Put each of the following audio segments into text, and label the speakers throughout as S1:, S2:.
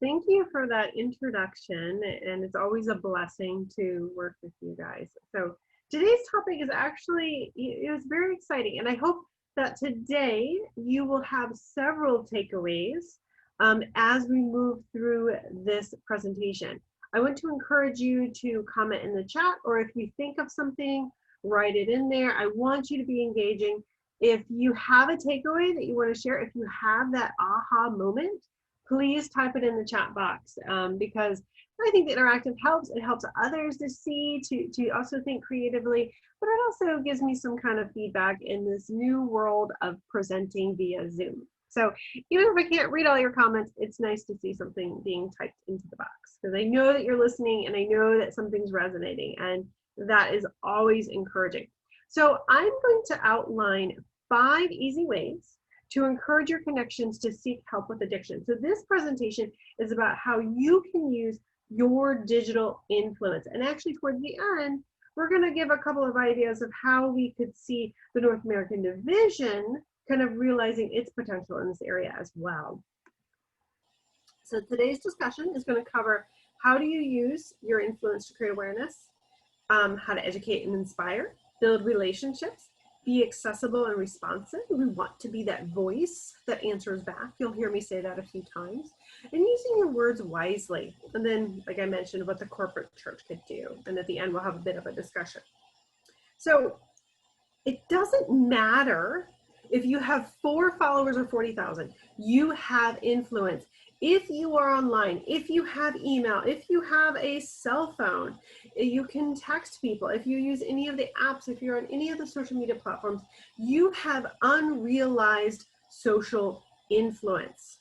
S1: Thank you for that introduction, and it's always a blessing to work with you guys. So today's topic is actually, it was very exciting, and I hope that today you will have several takeaways as we move through this presentation. I want to encourage you to comment in the chat, or if you think of something, write it in there. I want you to be engaging. If you have a takeaway that you want to share, if you have that aha moment, please type it in the chat box because I think the interactive helps. It helps others to see, to also think creatively, but it also gives me some kind of feedback in this new world of presenting via Zoom. So even if I can't read all your comments, it's nice to see something being typed into the box because I know that you're listening and I know that something's resonating, and that is always encouraging. So I'm going to outline 5 easy ways to encourage your connections to seek help with addiction. So this presentation is about how you can use your digital influence. And actually towards the end, we're gonna give a couple of ideas of how we could see the North American division kind of realizing its potential in this area as well. So today's discussion is gonna cover how do you use your influence to create awareness, how to educate and inspire, build relationships, be accessible and responsive. We want to be that voice that answers back. You'll hear me say that a few times. And using your words wisely. And then, like I mentioned, what the corporate church could do. And at the end, we'll have a bit of a discussion. So it doesn't matter if you have 4 followers or 40,000, you have influence. If you are online, if you have email, if you have a cell phone, you can text people. If you use any of the apps, if you're on any of the social media platforms, you have unrealized social influence.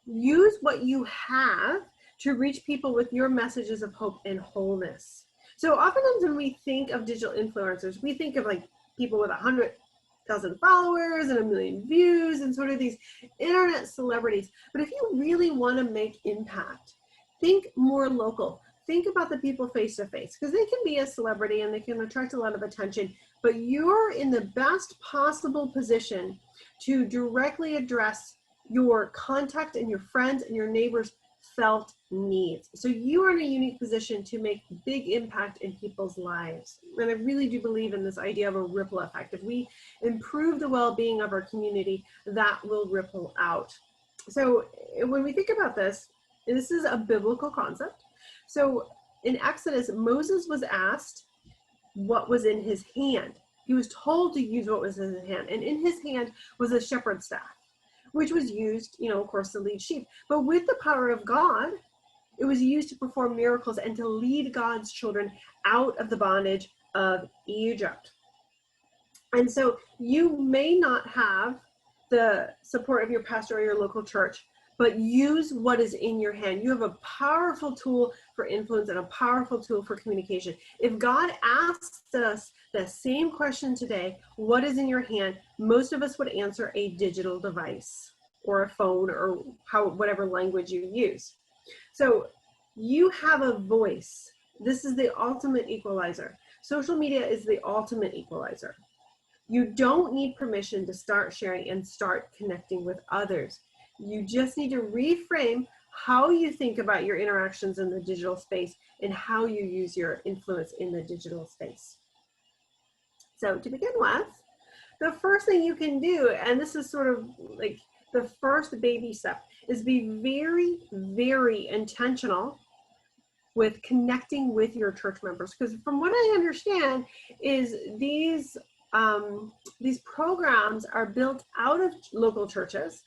S1: Use what you have to reach people with your messages of hope and wholeness. So oftentimes when we think of digital influencers, we think of like people with 100,000 followers and 1 million views and sort of these internet celebrities. But if you really want to make impact, think more local. Think about the people face to face, because they can be a celebrity and they can attract a lot of attention, but you're in the best possible position to directly address your contact and your friends and your neighbors' felt needs. So you are in a unique position to make big impact in people's lives. And I really do believe in this idea of a ripple effect. If we improve the well-being of our community, that will ripple out. So when we think about this, this is a biblical concept. So in Exodus, Moses was asked what was in his hand. He was told to use what was in his hand. And in his hand was a shepherd's staff, which was used, of course, to lead sheep. But with the power of God, it was used to perform miracles and to lead God's children out of the bondage of Egypt. And so you may not have the support of your pastor or your local church, but use what is in your hand. You have a powerful tool for influence and a powerful tool for communication. If God asked us the same question today, what is in your hand? Most of us would answer a digital device or a phone or whatever language you use. So you have a voice. This is the ultimate equalizer. Social media is the ultimate equalizer. You don't need permission to start sharing and start connecting with others. You just need to reframe how you think about your interactions in the digital space and how you use your influence in the digital space. So to begin with, the first thing you can do, and this is sort of like the first baby step, is be very, very intentional with connecting with your church members. Because from what I understand is these programs are built out of local churches.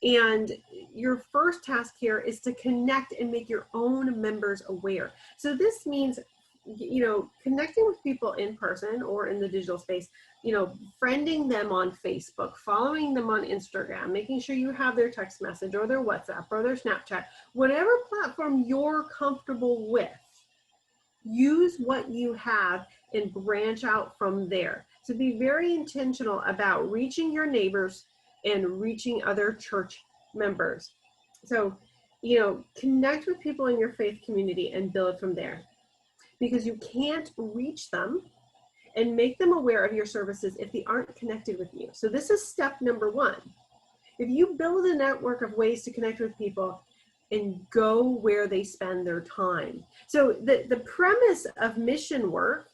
S1: And your first task here is to connect and make your own members aware. So this means, connecting with people in person or in the digital space, friending them on Facebook, following them on Instagram, making sure you have their text message or their WhatsApp or their Snapchat, whatever platform you're comfortable with, use what you have and branch out from there. So be very intentional about reaching your neighbors and reaching other church members. So, connect with people in your faith community and build from there, because you can't reach them and make them aware of your services if they aren't connected with you. So this is step number 1. If you build a network of ways to connect with people and go where they spend their time. So the premise of mission work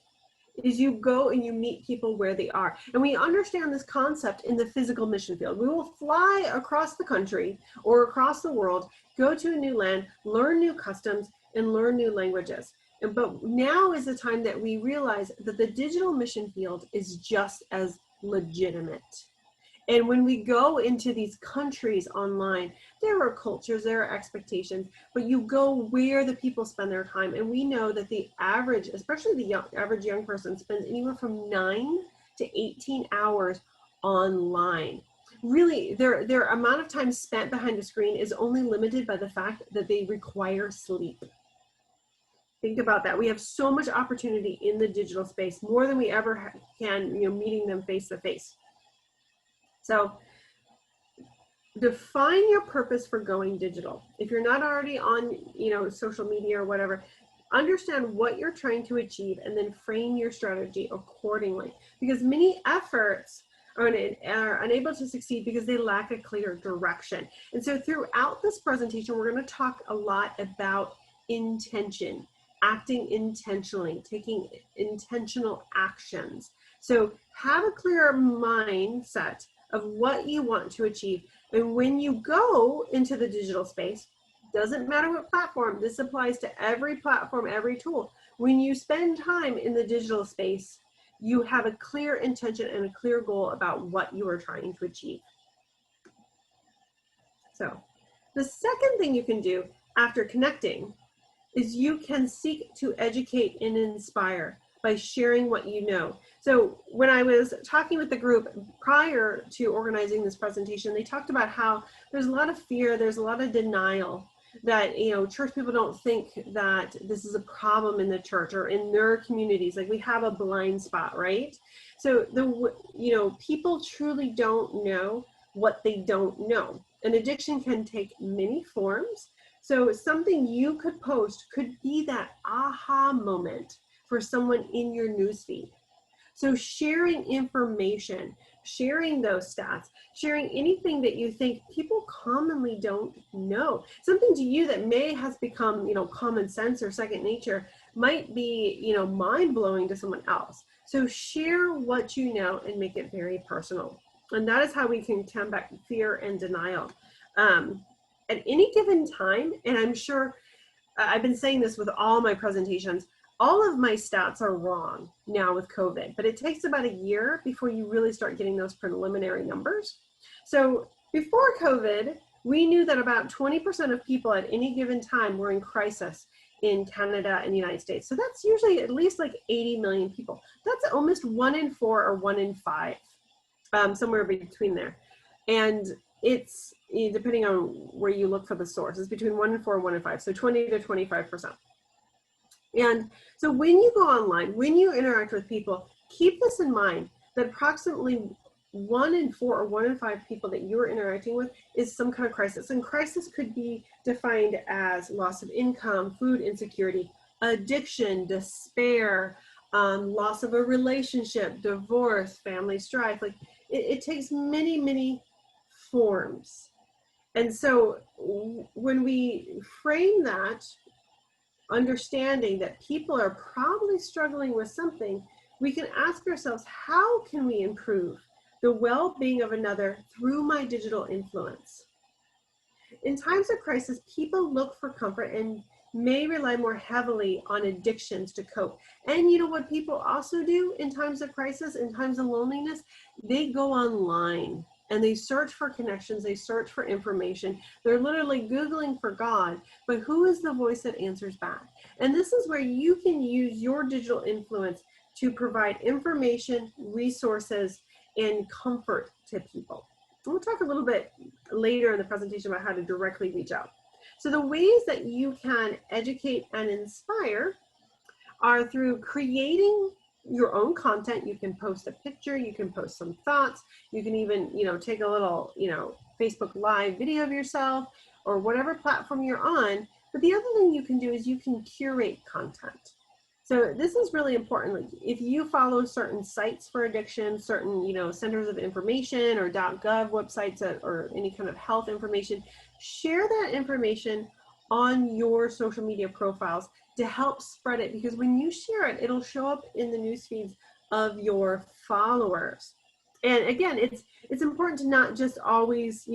S1: is you go and you meet people where they are. And we understand this concept in the physical mission field. We will fly across the country or across the world, go to a new land, learn new customs, and learn new languages. But now is the time that we realize that the digital mission field is just as legitimate. And when we go into these countries online, there are cultures, there are expectations, but you go where the people spend their time. And we know that the average, especially the average young person, spends anywhere from 9 to 18 hours online. Really, their amount of time spent behind a screen is only limited by the fact that they require sleep. Think about that. We have so much opportunity in the digital space, more than we ever can, meeting them face to face. So define your purpose for going digital. If you're not already on, social media or whatever, understand what you're trying to achieve and then frame your strategy accordingly. Because many efforts are unable to succeed because they lack a clear direction. And so throughout this presentation, we're going to talk a lot about intention, acting intentionally, taking intentional actions. So have a clear mindset of what you want to achieve. And when you go into the digital space, doesn't matter what platform, this applies to every platform, every tool. When you spend time in the digital space, you have a clear intention and a clear goal about what you are trying to achieve. So the second thing you can do after connecting is you can seek to educate and inspire by sharing what you know. So when I was talking with the group prior to organizing this presentation, they talked about how there's a lot of fear, there's a lot of denial that, church people don't think that this is a problem in the church or in their communities. Like we have a blind spot, right? So people truly don't know what they don't know. An addiction can take many forms. So something you could post could be that aha moment for someone in your newsfeed. So sharing information, sharing those stats, sharing anything that you think people commonly don't know, something to you that may has become, common sense or second nature, might be, mind-blowing to someone else. So share what you know and make it very personal. And that is how we can combat fear and denial. At any given time, and I'm sure I've been saying this with all my presentations, all of my stats are wrong now with COVID, but it takes about a year before you really start getting those preliminary numbers. So before COVID, we knew that about 20% of people at any given time were in crisis in Canada and the United States. So that's usually at least like 80 million people. That's almost 1 in 4 or 1 in 5, somewhere between there. And it's, depending on where you look for the source, it's between 1 in 4 and 1 in 5, so 20 to 25%. And so when you go online, when you interact with people, keep this in mind that approximately 1 in 4 or 1 in 5 people that you're interacting with is some kind of crisis. And crisis could be defined as loss of income, food insecurity, addiction, despair, loss of a relationship, divorce, family strife. Like it takes many, many forms. And so when we frame that, understanding that people are probably struggling with something, we can ask ourselves, how can we improve the well-being of another through my digital influence? In times of crisis, people look for comfort and may rely more heavily on addictions to cope. And you know what people also do in times of crisis, in times of loneliness? They go online and they search for connections, they search for information. They're literally Googling for God, but who is the voice that answers back? And this is where you can use your digital influence to provide information, resources, and comfort to people. We'll talk a little bit later in the presentation about how to directly reach out. So the ways that you can educate and inspire are through creating your own content. You can post a picture, you can post some thoughts, you can even, take a little, Facebook Live video of yourself or whatever platform you're on. But the other thing you can do is you can curate content. So this is really important. Like if you follow certain sites for addiction, certain, centers of information or .gov websites or any kind of health information, share that information on your social media profiles to help spread it, because when you share it, it'll show up in the news feeds of your followers. And again, it's important to not just always,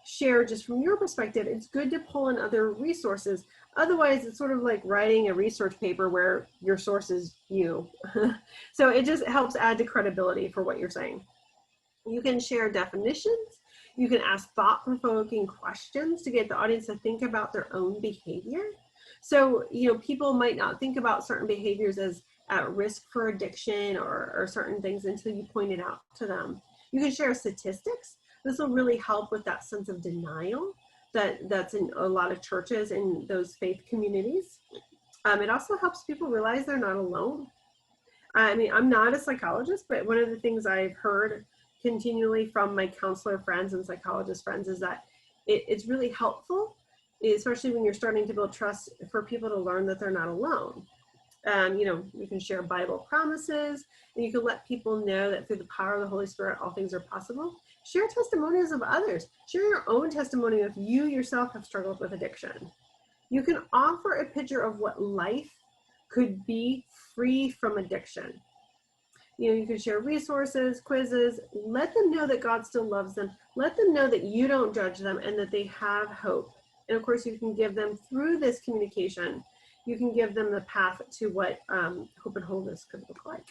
S1: share just from your perspective. It's good to pull in other resources. Otherwise, it's sort of like writing a research paper where your source is you. So it just helps add to credibility for what you're saying. You can share definitions. You can ask thought-provoking questions to get the audience to think about their own behavior. So, people might not think about certain behaviors as at risk for addiction or certain things until you point it out to them. You can share statistics. This will really help with that sense of denial that's in a lot of churches and those faith communities. It also helps people realize they're not alone. I mean, I'm not a psychologist, but one of the things I've heard continually from my counselor friends and psychologist friends is that it's really helpful, especially when you're starting to build trust, for people to learn that they're not alone. You can share Bible promises, and you can let people know that through the power of the Holy Spirit, all things are possible. Share testimonies of others. Share your own testimony if you yourself have struggled with addiction. You can offer a picture of what life could be free from addiction. You can share resources, quizzes, let them know that God still loves them. Let them know that you don't judge them and that they have hope. And of course, you can give them, through this communication, you can give them the path to what hope and wholeness could look like.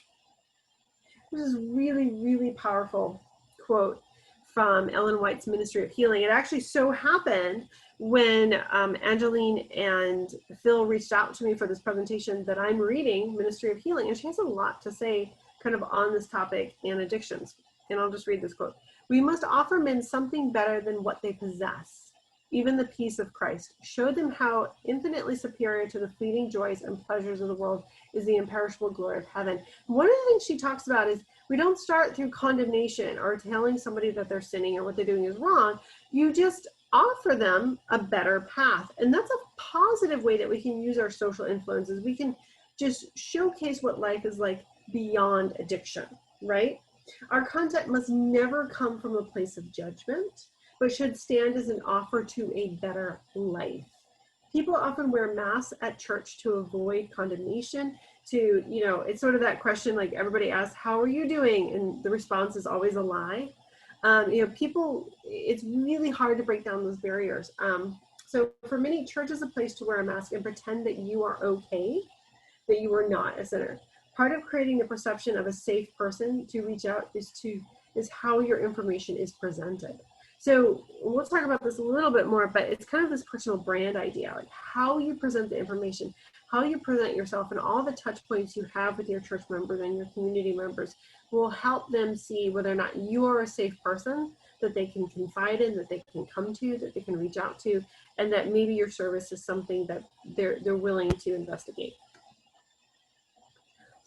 S1: This is really, really powerful quote from Ellen White's Ministry of Healing. It actually so happened when Angeline and Phil reached out to me for this presentation that I'm reading Ministry of Healing, and she has a lot to say kind of on this topic and addictions. And I'll just read this quote. "We must offer men something better than what they possess, even the peace of Christ. Show them how infinitely superior to the fleeting joys and pleasures of the world is the imperishable glory of heaven." One of the things she talks about is we don't start through condemnation or telling somebody that they're sinning or what they're doing is wrong. You just offer them a better path. And that's a positive way that we can use our social influences. We can just showcase what life is like beyond addiction, right? Our content must never come from a place of judgment, but should stand as an offer to a better life. People often wear masks at church to avoid condemnation. It's sort of that question, like everybody asks, "How are you doing?" And the response is always a lie. It's really hard to break down those barriers. So for many, church is a place to wear a mask and pretend that you are okay, that you are not a sinner. Part of creating the perception of a safe person to reach out is how your information is presented. So we'll talk about this a little bit more, but it's kind of this personal brand idea, like how you present the information, how you present yourself, and all the touch points you have with your church members and your community members will help them see whether or not you are a safe person that they can confide in, that they can come to, that they can reach out to, and that maybe your service is something that they're willing to investigate.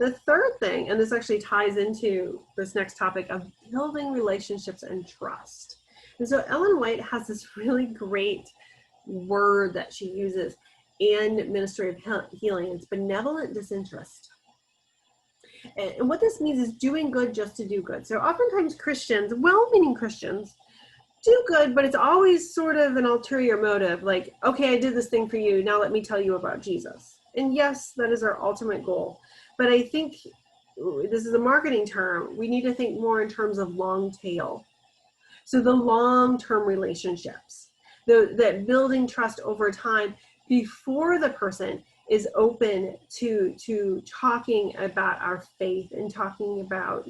S1: The third thing, and this actually ties into this next topic of building relationships and trust. And so Ellen White has this really great word that she uses in Ministry of Healing. It's benevolent disinterest. And what this means is doing good just to do good. So oftentimes Christians, well-meaning Christians, do good, but it's always sort of an ulterior motive. Like, okay, I did this thing for you. Now let me tell you about Jesus. And yes, that is our ultimate goal. But I think this is a marketing term. We need to think more in terms of long tail. So the long-term relationships, that building trust over time before the person is open to talking about our faith and talking about,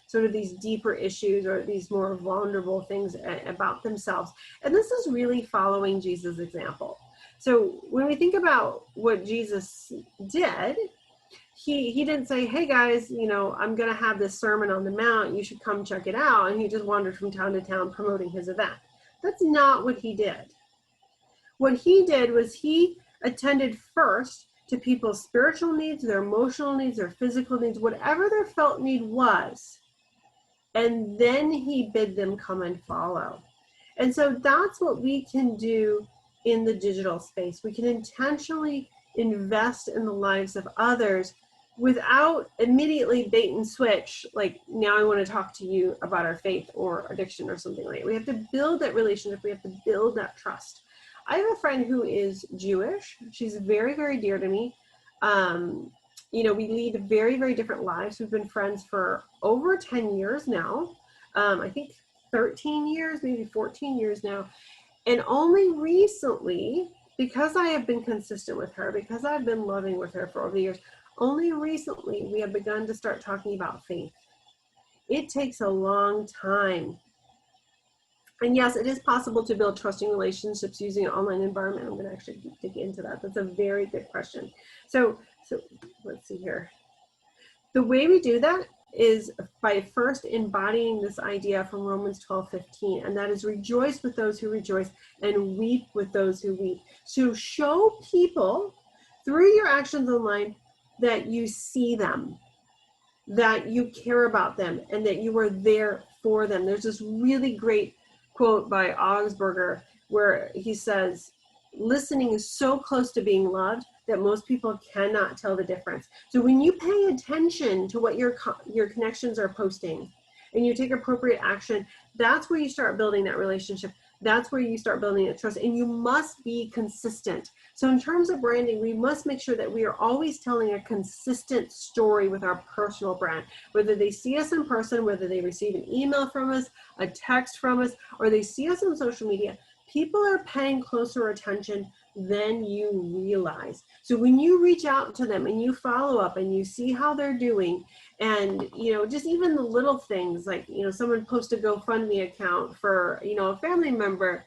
S1: sort of these deeper issues or these more vulnerable things about themselves. And this is really following Jesus' example. So when we think about what Jesus did, he didn't say, "Hey guys, I'm going to have this Sermon on the Mount. You should come check it out." And he just wandered from town to town promoting his event. That's not what he did. What he did was he attended first to people's spiritual needs, their emotional needs, their physical needs, whatever their felt need was. And then he bid them come and follow. And so that's what we can do in the digital space. We can intentionally invest in the lives of others without immediately bait and switch, like, now I want to talk to you about our faith or addiction or something like that. We have to build that relationship. We have to build that trust. I have a friend who is Jewish. She's very, very dear to me. We lead very, very different lives. We've been friends for over 10 years now. I think 13 years, maybe 14 years now. And only recently, because I have been consistent with her, because I've been loving with her for over the years, only recently we have begun to start talking about faith. It takes a long time. And yes, it is possible to build trusting relationships using an online environment. I'm going to actually dig into that. That's a very good question. So let's see here. The way we do that is by first embodying this idea from Romans 12:15, and that is rejoice with those who rejoice and weep with those who weep. So show people through your actions online that you see them, that you care about them, and that you are there for them. There's this really great quote by Augsburger where he says, listening is so close to being loved that most people cannot tell the difference. So when you pay attention to what your connections are posting and you take appropriate action, that's where you start building that relationship. That's where you start building that trust, and you must be consistent. So in terms of branding, we must make sure that we are always telling a consistent story with our personal brand, whether they see us in person, whether they receive an email from us, a text from us, or they see us on social media. People are paying closer attention than you realize. So when you reach out to them and you follow up and you see how they're doing, and just even the little things like someone post a GoFundMe account for a family member,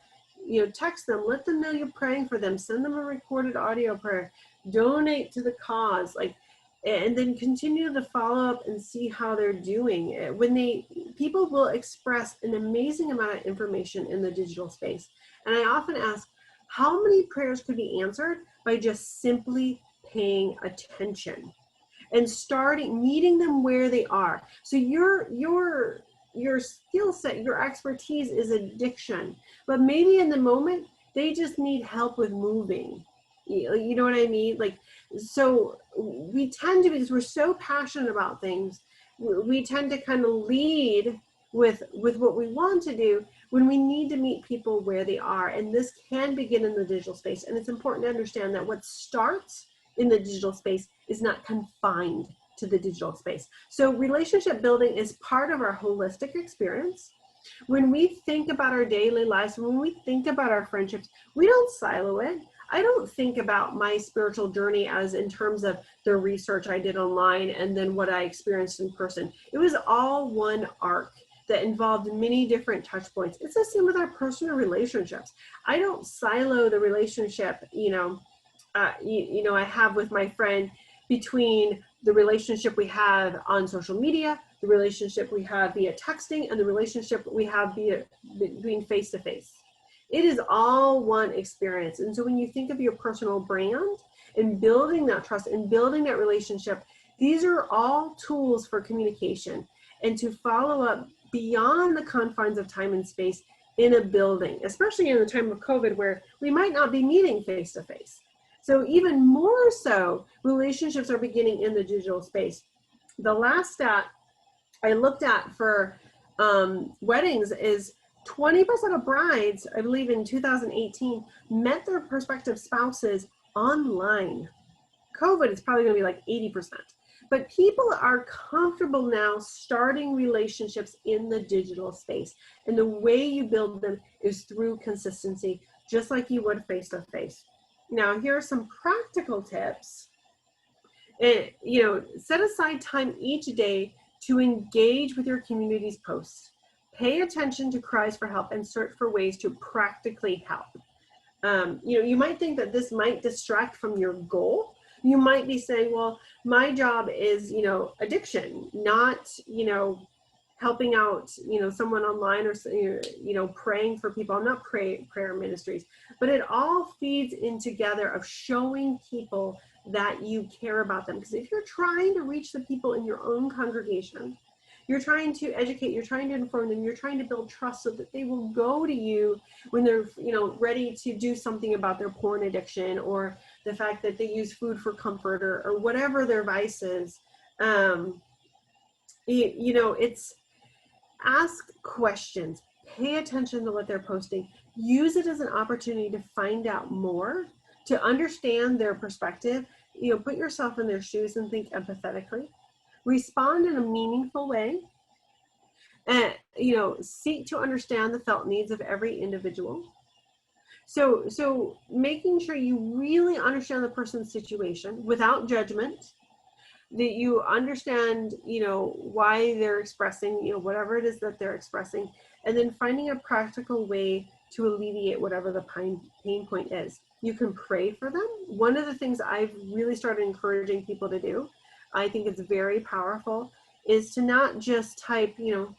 S1: text them, let them know you're praying for them, send them a recorded audio prayer, donate to the cause, and then continue to follow up and see how they're doing. People will express an amazing amount of information in the digital space. And I often ask, how many prayers could be answered by just simply paying attention and meeting them where they are? So your skill set, your expertise is addiction, but maybe in the moment they just need help with moving. You know what I mean? So we tend to, because we're so passionate about things, we tend to kind of lead with what we want to do when we need to meet people where they are. And this can begin in the digital space. And it's important to understand that what starts in the digital space is not confined to the digital space. So relationship building is part of our holistic experience. When we think about our daily lives, when we think about our friendships, we don't silo it. I don't think about my spiritual journey as in terms of the research I did online and then what I experienced in person. It was all one arc that involved many different touch points. It's the same with our personal relationships. I don't silo the relationship, I have with my friend between the relationship we have on social media, the relationship we have via texting, and the relationship we have between face-to-face. It is all one experience. And so when you think of your personal brand and building that trust and building that relationship, these are all tools for communication and to follow up beyond the confines of time and space in a building, especially in the time of COVID where we might not be meeting face-to-face. So even more so, relationships are beginning in the digital space. The last stat I looked at for weddings is 20% of brides, I believe in 2018, met their prospective spouses online. COVID is probably going to be like 80%. But people are comfortable now starting relationships in the digital space. And the way you build them is through consistency, just like you would face-to-face. Now, here are some practical tips. Set aside time each day to engage with your community's posts. Pay attention to cries for help and search for ways to practically help. You might think that this might distract from your goal. You might be saying, well, my job is, addiction, not, helping out, someone online or, praying for people. I'm not prayer ministries, but it all feeds in together of showing people that you care about them. Because if you're trying to reach the people in your own congregation, you're trying to educate, you're trying to inform them, you're trying to build trust so that they will go to you when they're, ready to do something about their porn addiction or the fact that they use food for comfort or whatever their vice is. It's ask questions, pay attention to what they're posting, use it as an opportunity to find out more, to understand their perspective. Put yourself in their shoes and think empathetically. Respond in a meaningful way, and seek to understand the felt needs of every individual. So making sure you really understand the person's situation without judgment, that you understand, why they're expressing, whatever it is that they're expressing, and then finding a practical way to alleviate whatever the pain point is. You can pray for them. One of the things I've really started encouraging people to do, I think it's very powerful, is to not just type,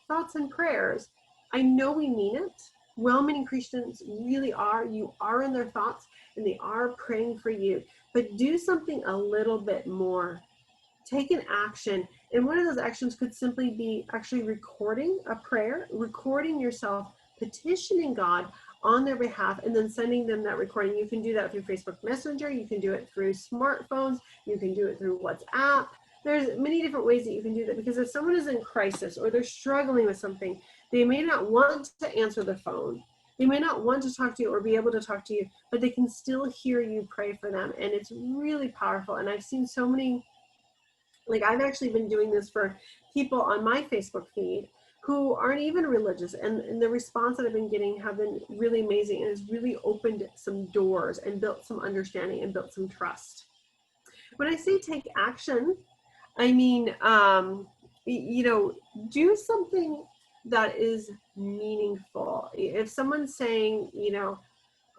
S1: thoughts and prayers. I know we mean it. Well-meaning Christians really are. You are in their thoughts and they are praying for you, but do something a little bit more. Take an action, and one of those actions could simply be actually recording a prayer, recording yourself petitioning God on their behalf, and then sending them that recording. You can do that through Facebook Messenger, you can do it through smartphones, you can do it through WhatsApp. There's many different ways that you can do that, because if someone is in crisis or they're struggling with something, they may not want to answer the phone. They may not want to talk to you or be able to talk to you, but they can still hear you pray for them, and it's really powerful. And I've seen so many, I've actually been doing this for people on my Facebook feed who aren't even religious, and the response that I've been getting have been really amazing, and has really opened some doors and built some understanding and built some trust. When I say take action, I mean, do something that is meaningful. If someone's saying,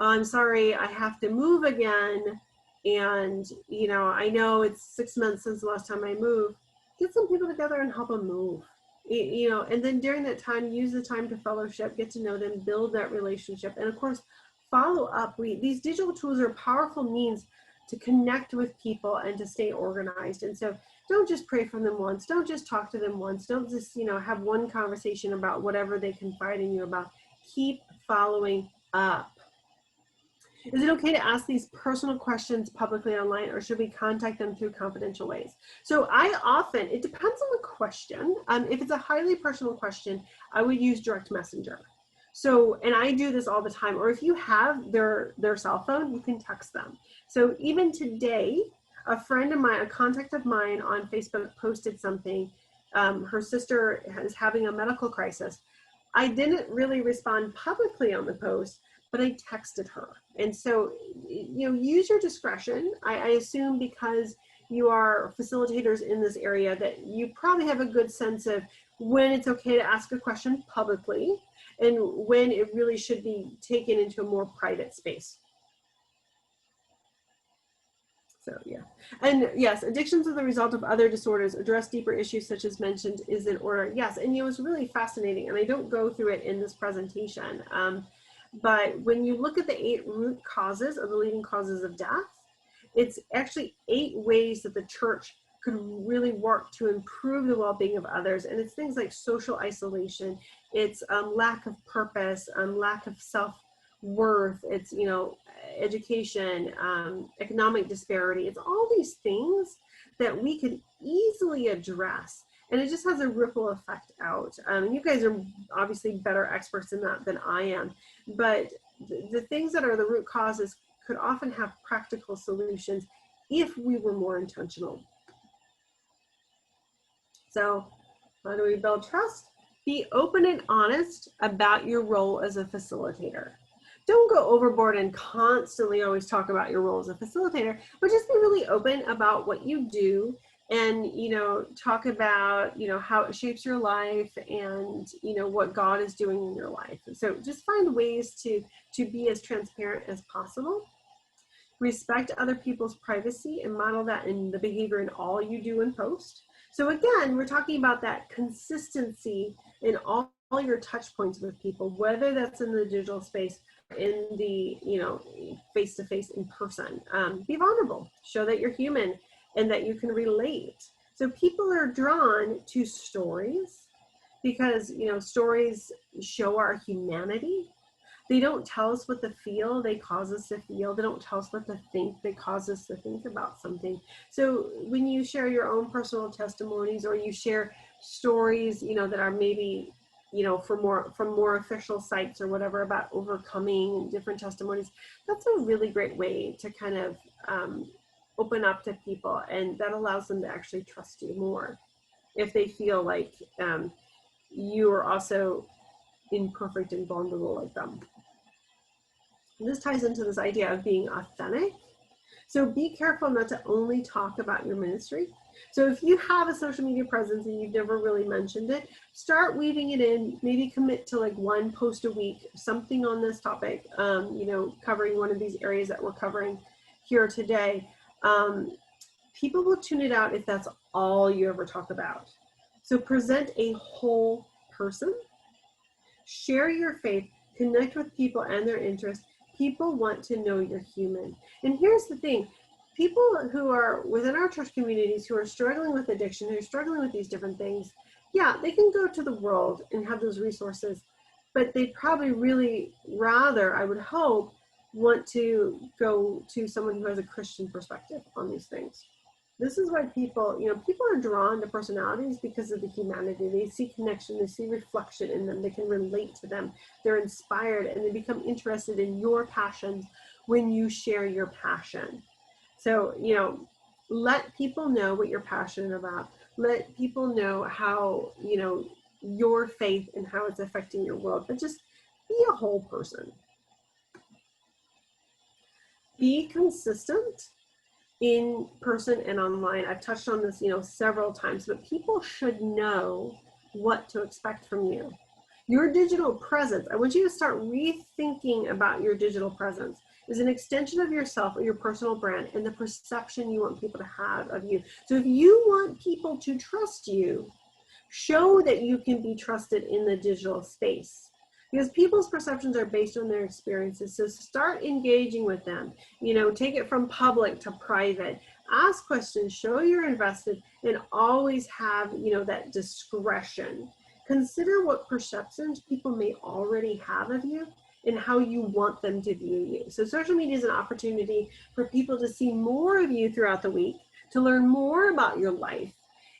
S1: I'm sorry, I have to move again, and I know it's 6 months since the last time I moved, get some people together and help them move. And then during that time, use the time to fellowship, get to know them, build that relationship, and of course, follow up. These digital tools are powerful means to connect with people and to stay organized. And so don't just pray for them once, don't just talk to them once, don't just have one conversation about whatever they confide in you about. Keep following up. Is it okay to ask these personal questions publicly online, or should we contact them through confidential ways? So it depends on the question. If it's a highly personal question, I would use direct messenger. So, and I do this all the time, or if you have their cell phone, you can text them. So even today, a friend of mine, a contact of mine on Facebook posted something. Her sister is having a medical crisis. I didn't really respond publicly on the post, but I texted her. And so, use your discretion. I assume because you are facilitators in this area that you probably have a good sense of when it's okay to ask a question publicly and when it really should be taken into a more private space. So yeah, and yes, addictions are the result of other disorders. Address deeper issues such as mentioned is in order. Yes, and it was really fascinating, and I don't go through it in this presentation. But when you look at the 8 root causes of the leading causes of death, it's actually 8 ways that the church could really work to improve the well-being of others. And it's things like social isolation, it's lack of purpose, lack of self-worth, it's, education, economic disparity. It's all these things that we could easily address. And it just has a ripple effect out. You guys are obviously better experts in that than I am. But the things that are the root causes could often have practical solutions if we were more intentional. So how do we build trust? Be open and honest about your role as a facilitator. Don't go overboard and constantly always talk about your role as a facilitator, but just be really open about what you do, and talk about how it shapes your life, and what God is doing in your life. And so just find ways to be as transparent as possible. Respect other people's privacy and model that in the behavior in all you do and post. So again, we're talking about that consistency in all your touch points with people, whether that's in the digital space, in the face-to-face, in person. Be vulnerable, show that you're human and that you can relate. So people are drawn to stories because stories show our humanity. They don't tell us what to feel, they cause us to feel. They don't tell us what to think, they cause us to think about something. So when you share your own personal testimonies, or you share stories that are maybe from more official sites or whatever about overcoming different testimonies. That's a really great way to kind of open up to people, and that allows them to actually trust you more if they feel like you are also imperfect and vulnerable like them. And this ties into this idea of being authentic. So be careful not to only talk about your ministry. So if you have a social media presence and you've never really mentioned it, start weaving it in. Maybe commit to like one post a week, something on this topic, covering one of these areas that we're covering here today. People will tune it out if that's all you ever talk about. So present a whole person. Share your faith. Connect with people and their interests. People want to know you're human. And here's the thing. People who are within our church communities who are struggling with addiction, who are struggling with these different things, yeah, they can go to the world and have those resources, but they'd probably really rather, I would hope, want to go to someone who has a Christian perspective on these things. This is why people are drawn to personalities because of the humanity. They see connection, they see reflection in them, they can relate to them, they're inspired, and they become interested in your passions when you share your passion. So, let people know what you're passionate about. Let people know how, your faith and how it's affecting your world, but just be a whole person. Be consistent in person and online. I've touched on this, several times, but people should know what to expect from you. Your digital presence, I want you to start rethinking about your digital presence is an extension of yourself or your personal brand and the perception you want people to have of you. So if you want people to trust you, show that you can be trusted in the digital space. Because people's perceptions are based on their experiences. So start engaging with them. Take it from public to private. Ask questions, show you're invested, and always have, that discretion. Consider what perceptions people may already have of you and how you want them to view you. So social media is an opportunity for people to see more of you throughout the week, to learn more about your life,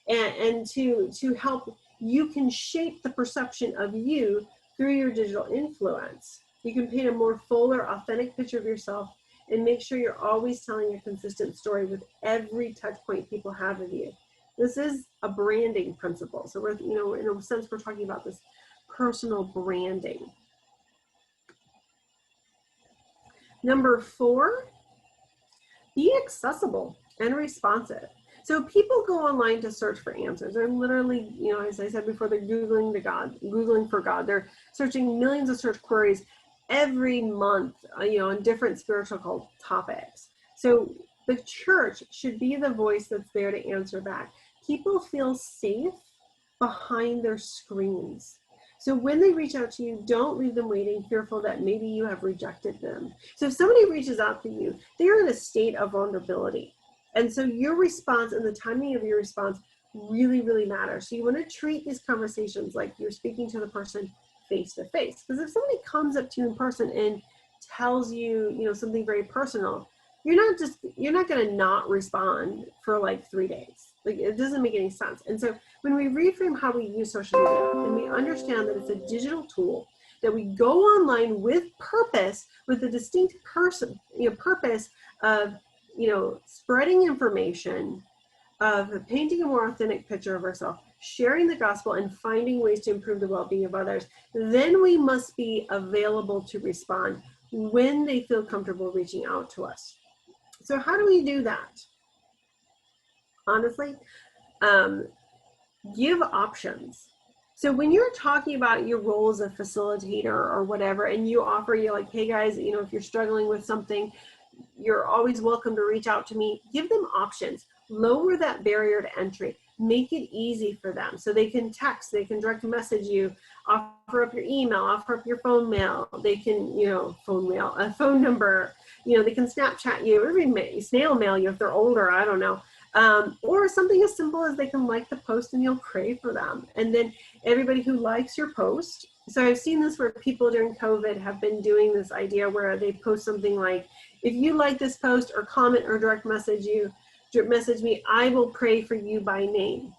S1: and to help you can shape the perception of you through your digital influence. You can paint a more fuller, authentic picture of yourself and make sure you're always telling a consistent story with every touch point people have of you. This is a branding principle. So we're, in a sense, we're talking about this personal branding. Number 4, be accessible and responsive. So people go online to search for answers. They're literally, as I said before, they're Googling for God. They're searching millions of search queries every month, on different spiritual topics. So the church should be the voice that's there to answer back. People feel safe behind their screens. So when they reach out to you, don't leave them waiting, fearful that maybe you have rejected them. So if somebody reaches out to you, they're in a state of vulnerability. And so your response and the timing of your response really, really matters. So you want to treat these conversations like you're speaking to the person face to face. Because if somebody comes up to you in person and tells you, something very personal, you're not going to not respond for like 3 days. Like, it doesn't make any sense. And so when we reframe how we use social media and we understand that it's a digital tool, that we go online with purpose, with a distinct purpose of spreading information, of painting a more authentic picture of ourselves, sharing the gospel, and finding ways to improve the well-being of others, then we must be available to respond when they feel comfortable reaching out to us. So how do we do that? Honestly, give options. So when you're talking about your role as a facilitator or whatever, and you're like, hey guys, if you're struggling with something, you're always welcome to reach out to me. Give them options. Lower that barrier to entry. Make it easy for them so they can text, they can direct message you, offer up your email, offer up your phone mail. They can, phone mail, a phone number, they can Snapchat you, or snail mail you if they're older, I don't know. Or something as simple as they can like the post and you'll pray for them. And then everybody who likes your post. So I've seen this where people during COVID have been doing this idea where they post something like, if you like this post or comment or direct message me, I will pray for you by name.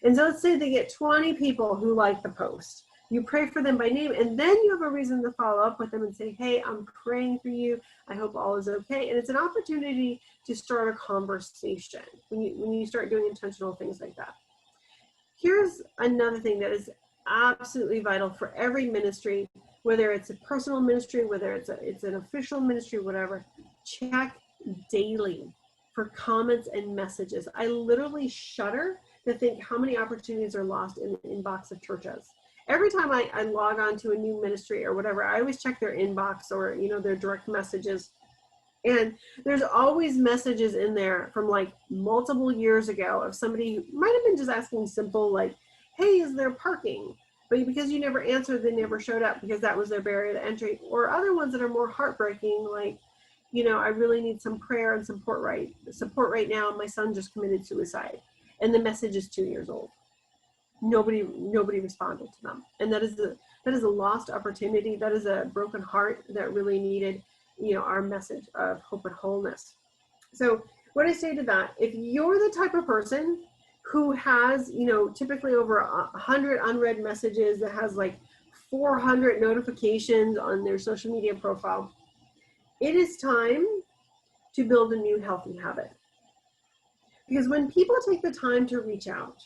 S1: And so let's say they get 20 people who like the post. You pray for them by name, and then you have a reason to follow up with them and say, hey, I'm praying for you. I hope all is okay. And it's an opportunity to start a conversation when you start doing intentional things like that. Here's another thing that is absolutely vital for every ministry, whether it's a personal ministry, whether it's an official ministry, whatever. Check daily for comments and messages. I literally shudder to think how many opportunities are lost in the inbox of churches. Every time I log on to a new ministry or whatever, I always check their inbox or, their direct messages. And there's always messages in there from like multiple years ago of somebody who might have been just asking simple, like, hey, is there parking? But because you never answered, they never showed up because that was their barrier to entry. Or other ones that are more heartbreaking, like, I really need some prayer and support right now. My son just committed suicide. And the message is 2 years old. Nobody responded to them. And that is a lost opportunity. That is a broken heart that really needed our message of hope and wholeness. So what I say to that, if you're the type of person who has, typically over 100 unread messages, that has like 400 notifications on their social media profile, it is time to build a new healthy habit. Because when people take the time to reach out,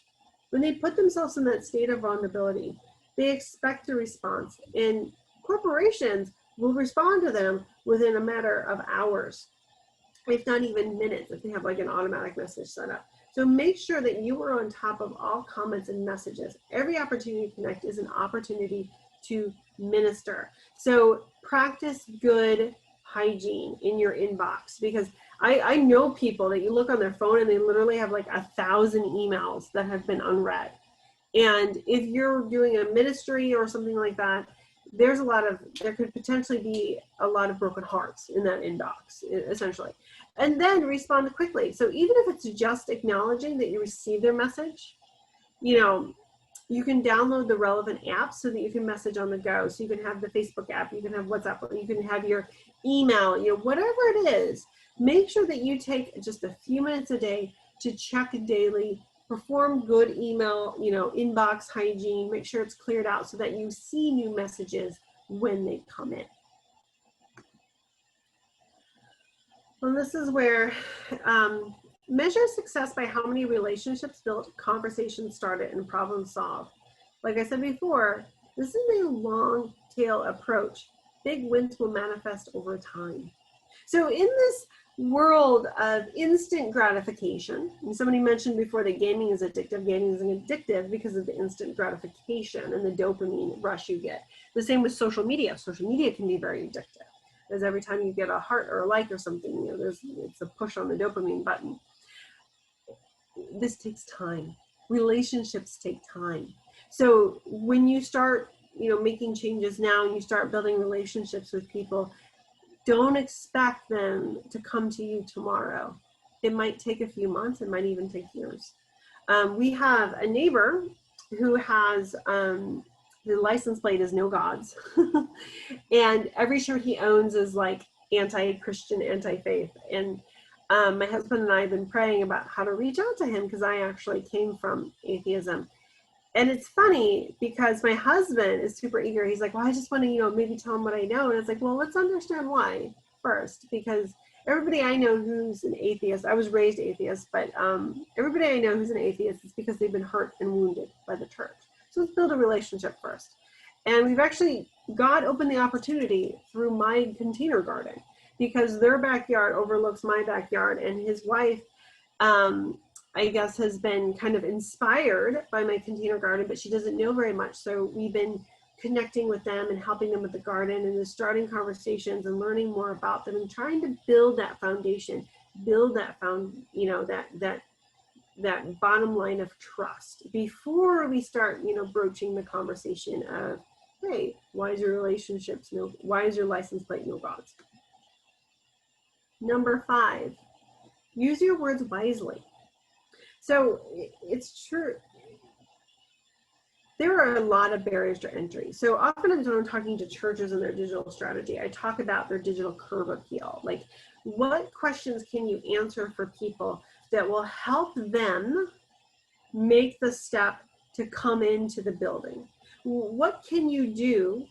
S1: when they put themselves in that state of vulnerability, they expect a response. And corporations will respond to them within a matter of hours, if not even minutes, if they have like an automatic message set up. So make sure that you are on top of all comments and messages. Every opportunity to connect is an opportunity to minister. So practice good hygiene in your inbox, because I know people that you look on their phone and they literally have like 1,000 emails that have been unread. And if you're doing a ministry or something like that, there could potentially be a lot of broken hearts in that inbox, essentially. And then respond quickly. So even if it's just acknowledging that you received their message, you can download the relevant apps so that you can message on the go. So you can have the Facebook app, you can have WhatsApp, you can have your email, whatever it is. Make sure that you take just a few minutes a day to check daily, perform good email, inbox hygiene, make sure it's cleared out so that you see new messages when they come in. Well, this is where measure success by how many relationships built, conversations started, and problems solved. Like I said before, this is a long tail approach. Big wins will manifest over time. So in this world of instant gratification, and somebody mentioned before that gaming is addictive because of the instant gratification and the dopamine rush you get. The same with social media. Social media can be very addictive, as every time you get a heart or a like or something, it's a push on the dopamine button. This takes time. Relationships take time. So when you start, making changes now and you start building relationships with people, don't expect them to come to you tomorrow. It might take a few months. It might even take years. We have a neighbor who has the license plate is no gods. And every shirt he owns is like anti-Christian, anti-faith. And my husband and I have been praying about how to reach out to him, because I actually came from atheism. And it's funny because my husband is super eager. He's like, well, I just want to, maybe tell him what I know. And it's like, well, let's understand why first, because everybody I know who's an atheist, I was raised atheist, but everybody I know who's an atheist is because they've been hurt and wounded by the church. So let's build a relationship first. And we've actually, God opened the opportunity through my container garden, because their backyard overlooks my backyard, and his wife, I guess, has been kind of inspired by my container garden, but she doesn't know very much. So we've been connecting with them and helping them with the garden, and just starting conversations and learning more about them and trying to build that foundation, build that that bottom line of trust before we start, broaching the conversation of, hey, why is your license plate no gods? Number 5, use your words wisely. So it's true. There are a lot of barriers to entry. So oftentimes when I'm talking to churches and their digital strategy, I talk about their digital curb appeal. Like, what questions can you answer for people that will help them make the step to come into the building? What can you do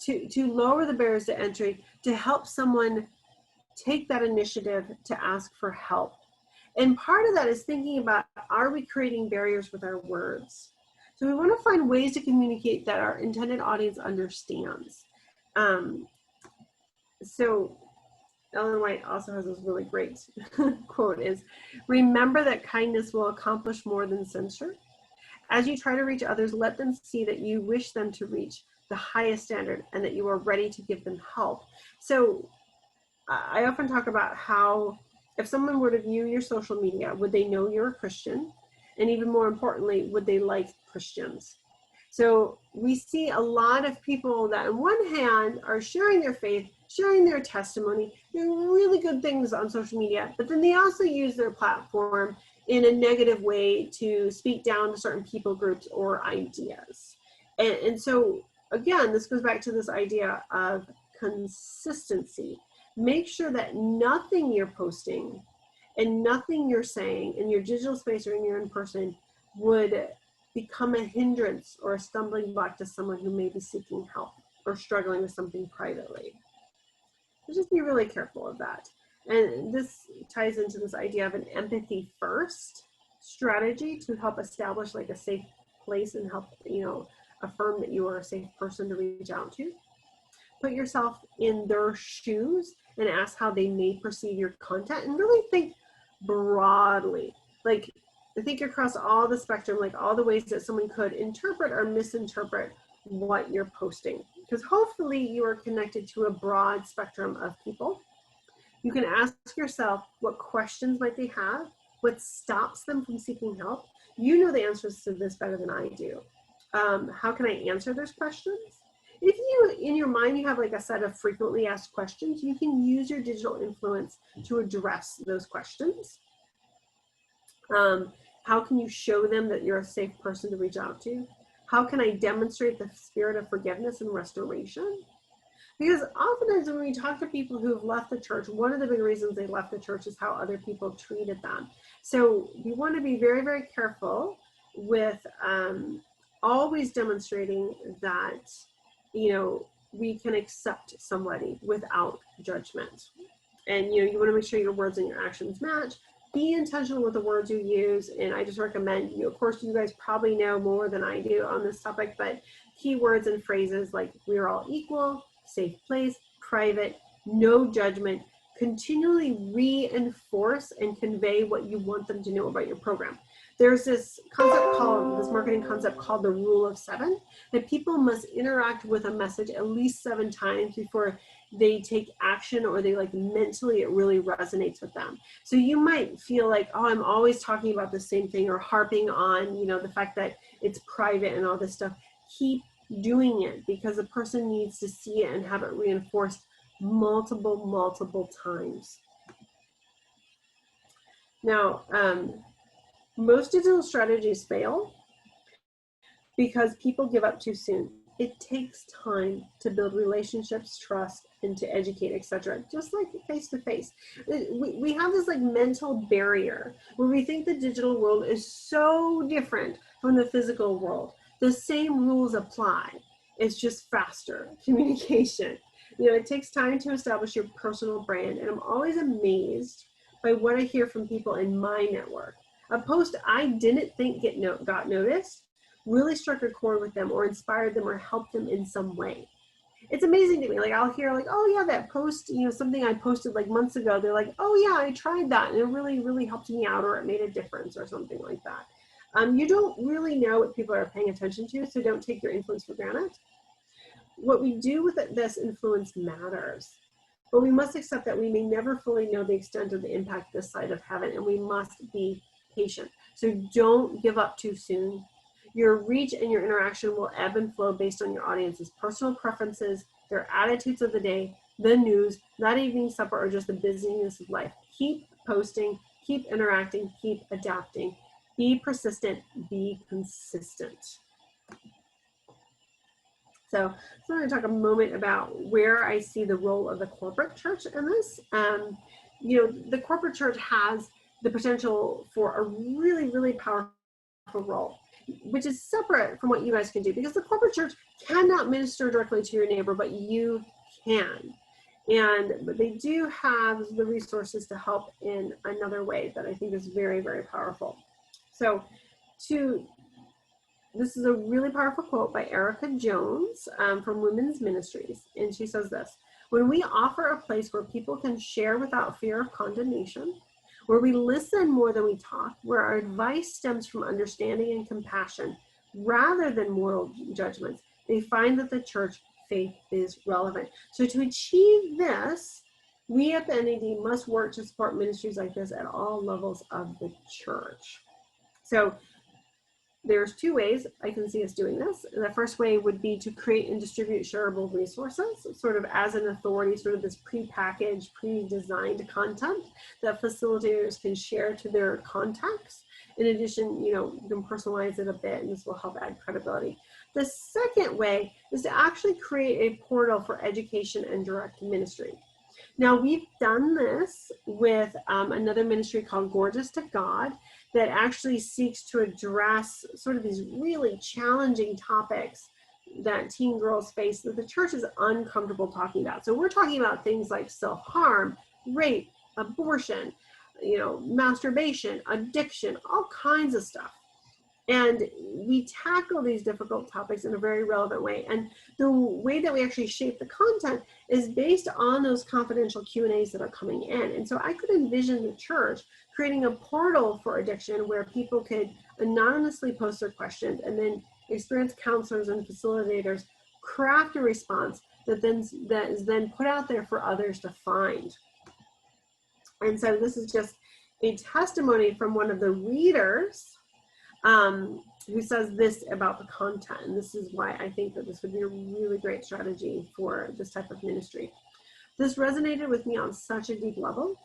S1: to lower the barriers to entry to help someone take that initiative to ask for help? And part of that is thinking about, are we creating barriers with our words? So we want to find ways to communicate that our intended audience understands. So Ellen White also has this really great quote is, remember that kindness will accomplish more than censure. As you try to reach others, let them see that you wish them to reach the highest standard and that you are ready to give them help. So I often talk about how if someone were to view your social media, would they know you're a Christian? And even more importantly, would they like Christians? So we see a lot of people that on one hand are sharing their faith, sharing their testimony, doing really good things on social media, but then they also use their platform in a negative way to speak down to certain people groups or ideas. And so again, this goes back to this idea of consistency. Make sure that nothing you're posting and nothing you're saying in your digital space or in your in-person would become a hindrance or a stumbling block to someone who may be seeking help or struggling with something privately. So just be really careful of that. And this ties into this idea of an empathy first strategy to help establish like a safe place and help, affirm that you are a safe person to reach out to. Put yourself in their shoes and ask how they may perceive your content, and really think broadly. Like, think across all the spectrum, like all the ways that someone could interpret or misinterpret what you're posting. Because hopefully you are connected to a broad spectrum of people. You can ask yourself, what questions might they have? What stops them from seeking help? You know the answers to this better than I do. How can I answer those questions? If you, in your mind, you have like a set of frequently asked questions, you can use your digital influence to address those questions. How can you show them that you're a safe person to reach out to? How can I demonstrate the spirit of forgiveness and restoration? Because oftentimes when we talk to people who have left the church, one of the big reasons they left the church is how other people treated them. So we want to be very, very careful with always demonstrating that, we can accept somebody without judgment. And, you want to make sure your words and your actions match. Be intentional with the words you use. And I just recommend, of course, you guys probably know more than I do on this topic, but keywords and phrases like we're all equal, safe place, private, no judgment, continually reinforce and convey what you want them to know about your program. There's this marketing concept called the rule of 7, that people must interact with a message at least 7 times before they take action, or they mentally it really resonates with them. So you might feel like, oh, I'm always talking about the same thing, or harping on, the fact that it's private and all this stuff. Keep doing it, because the person needs to see it and have it reinforced multiple times. Now, most digital strategies fail because people give up too soon. It takes time to build relationships, trust, and to educate, etc. Just like face-to-face. We have this mental barrier where we think the digital world is so different from the physical world. The same rules apply. It's just faster communication. It takes time to establish your personal brand, and I'm always amazed by what I hear from people in my network. A post I didn't think got noticed really struck a chord with them, or inspired them, or helped them in some way. It's amazing to me. I'll hear oh yeah, that post, something I posted months ago. They're like, oh yeah, I tried that and it really helped me out, or it made a difference, or something like that. You don't really know what people are paying attention to, so don't take your influence for granted. What we do with this influence matters, but we must accept that we may never fully know the extent of the impact this side of heaven, and we must be patient. So don't give up too soon. Your reach and your interaction will ebb and flow based on your audience's personal preferences, their attitudes of the day, the news, that evening supper, or just the busyness of life. Keep posting, keep interacting, keep adapting. Be persistent, be consistent. So I'm going to talk a moment about where I see the role of the corporate church in this. The corporate church has the potential for a really powerful role.
S2: which is separate from what you guys can do, because the corporate church cannot minister directly to your neighbor, but you can. But they do have the resources to help in another way that I think is very, very powerful. So this is a really powerful quote by Erica Jones from Women's Ministries. And she says this: when we offer a place where people can share without fear of condemnation, where we listen more than we talk, where our advice stems from understanding and compassion rather than moral judgments, they find that the church faith is relevant. So to achieve this, we at the NAD must work to support ministries like this at all levels of the church. So there's two ways I can see us doing this. The first way would be to create and distribute shareable resources, sort of as an authority, sort of this pre-packaged, pre-designed content that facilitators can share to their contacts. In addition, you can personalize it a bit, and this will help add credibility. The second way is to actually create a portal for education and direct ministry. Now, we've done this with another ministry called Gorgeous to God that actually seeks to address sort of these really challenging topics that teen girls face that the church is uncomfortable talking about. So we're talking about things like self-harm, rape, abortion, masturbation, addiction, all kinds of stuff. And we tackle these difficult topics in a very relevant way. And the way that we actually shape the content is based on those confidential Q&As that are coming in. And so I could envision the church creating a portal for addiction where people could anonymously post their questions, and then experienced counselors and facilitators craft a response that is then put out there for others to find. And so this is just a testimony from one of the readers who says this about the content. And this is why I think that this would be a really great strategy for this type of ministry. This resonated with me on such a deep level.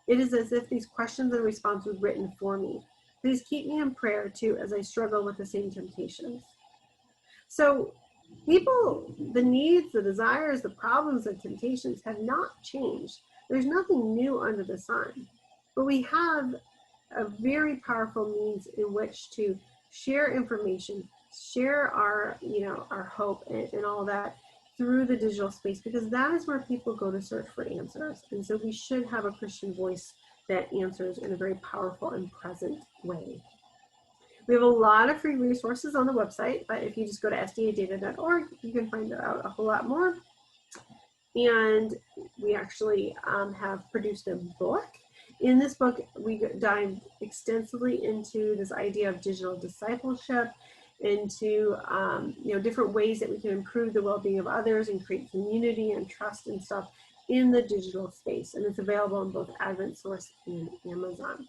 S2: It is as if these questions and responses were written for me. Please keep me in prayer too as I struggle with the same temptations. So people, the needs, the desires, the problems, the temptations have not changed. There's nothing new under the sun. But we have a very powerful means in which to share information, share our hope and all that through the digital space, because that is where people go to search for answers. And so we should have a Christian voice that answers in a very powerful and present way. We have a lot of free resources on the website, but if you just go to sdadata.org, you can find out a whole lot more. And we actually have produced a book. In this book, we dive extensively into this idea of digital discipleship, into different ways that we can improve the well-being of others and create community and trust and stuff in the digital space. And it's available on both Advent Source and Amazon.